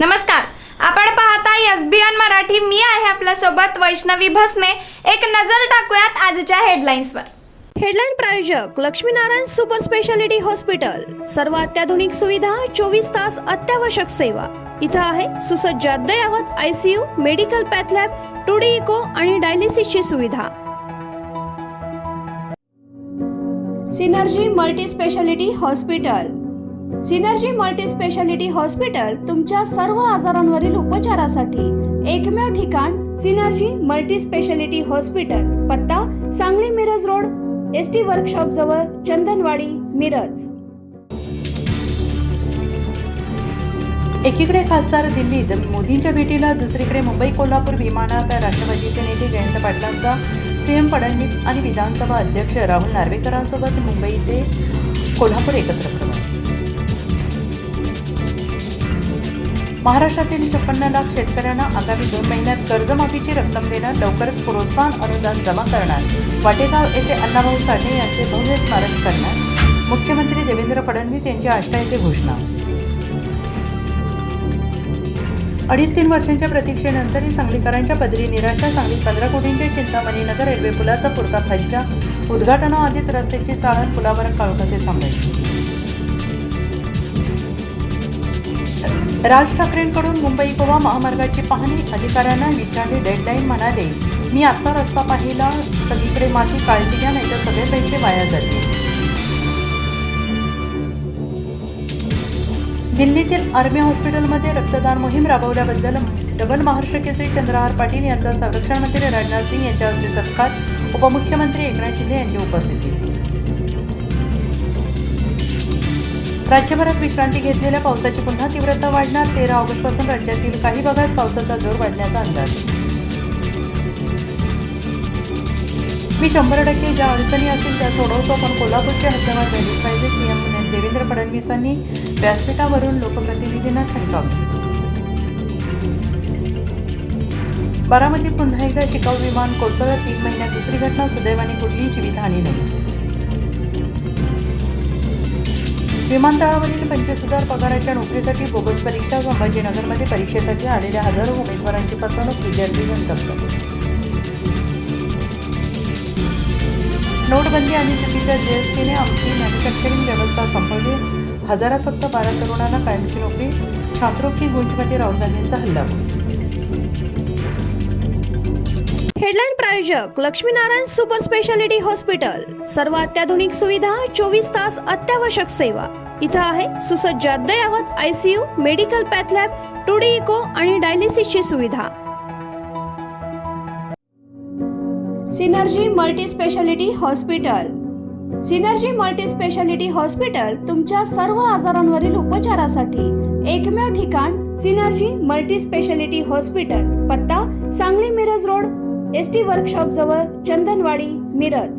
नमस्कार, आपण पाहताय एसबीएन मराठी. मी आहे आपल्या सोबत वैष्णवी भस्मे. एक नजर टाकूयात आजच्या हेडलाईन्सवर. हेडलाईन प्रायोजक लक्ष्मीनारायण सुपर स्पेशालिटी हॉस्पिटल. सर्व अत्याधुनिक सुविधा, 24 तास अत्यावश्यक सेवा. इथं आहे सुसज्ज अद्ययावत ICU, medical path lab, 2D echo आणि डायलिसिसची सुविधा. Synergy multi speciality hospital. Synergy multi speciality hospital तुमच्या सर्व आजारांवरील उपचारासाठी एकमेव ठिकाण. Synergy multi speciality hospital. पत्ता Sangli Miraj road, ST workshop जवळ, चंदनवाडी, मिरज. एकीकडे खासदार दिल्लीत मोदींच्या भेटीला, दुसरीकडे मुंबई कोल्हापूर विमानात राष्ट्रवादीचे नेते जयंत पाटलांचा सीएम फडणवीस आणि विधानसभा अध्यक्ष राहुल नार्वेकरांसोबत मुंबई ते कोल्हापूर एकत्र प्रवास. महाराष्ट्रातील 56 लाख शेतकऱ्यांना आगामी 2 महिन्यात कर्जमाफीची रक्कम देणार. लवकरच प्रोत्साहन अनुदान जमा करणार. वाटेगाव येथे अण्णाभाऊ साठे यांचे भव्य स्मारक करणार. मुख्यमंत्री देवेंद्र फडणवीस यांची आष्टा येथे घोषणा. 2.5-3 वर्षांच्या प्रतीक्षेनंतरही सांगलीकरांच्या पदरी निराशा. सांगलीत 15 कोटींच्या चिंतामणी नगर रेल्वे पुलाचा पुरता फज्जा. उद्घाटनाआधीच रस्त्याची चाळण, पुलावर काळोखाचे सांभाळ. राज ठाकरेंकडून मुंबई गोवा महामार्गाची पाहणी. अधिकाऱ्यांना विचारले डेडलाईन. म्हणाले, मी आत्ता रस्ता पाहिला, सगळीकडे माती. काळजी घ्या, नाहीतर सगळे पैसे वाया जातील. दिल्लीतील आर्मी हॉस्पिटलमध्ये रक्तदान मोहीम राबवल्याबद्दल डबल महाराष्ट्र केसरी चंद्रहार पाटील यांचा संरक्षण मंत्री राजनाथ सिंग यांच्या हस्ते सत्कार. उपमुख्यमंत्री एकनाथ शिंदे यांची उपस्थिती. राज्यभरात विश्रांती घेतलेल्या पावसाची पुन्हा तीव्रता वाढणार. 13 ऑगस्टपासून राज्यातील काही भागात पावसाचा जोर वाढण्याचा अंदाज. मी 100% ज्या अडचणी असतील त्या सोडवतो, पण कोल्हापूरची हद्दवाढ झालीच पाहिजे. सीएम देवेंद्र फडणवीसांनी व्यासपीठावरून लोकप्रतिनिधींना ठणकावले. बारामतीत पुन्हा एकदा शिकाऊ विमान कोसळलं. 3 महिन्यात दुसरी घटना. सुदैवाने कुठलीही जीवितहानी नाही. विमानतळावरील 25,000 पगाराच्या नोकरीसाठी बोगस परीक्षा. संभाजीनगरमध्ये परीक्षेसाठी आलेल्या हजारो उमेदवारांची फसवणूक. विद्यार्थी संतप्त. नोटबंदी आणि चुकीच्या जीएसटीने आमची मॅन्युफॅक्चरिंग व्यवस्था संपवली. हजारात फक्त 12 तरुणांना कायमची नोकरी. छात्रोक्ती गुंजमध्ये राहुल गांधींचा हल्ला. हेडलाईन प्रायोजक लक्ष्मीनारायण सुपर स्पेशालिटी हॉस्पिटल. सर्व अत्याधुनिक सुविधा, 24 तास अत्यावश्यक सेवा. इथं आहे सुसज्ज अद्ययावत ICU, medical path lab, 2D echo आणि डायलिसिसची सुविधा. Synergy multi speciality hospital. Synergy multi speciality hospital तुमच्या सर्व आजारांवरील उपचारासाठी एकमेव ठिकाण. Synergy multi speciality hospital. पत्ता Sangli Miraj road, ST workshop जवळ, चंदनवाडी, मिरज.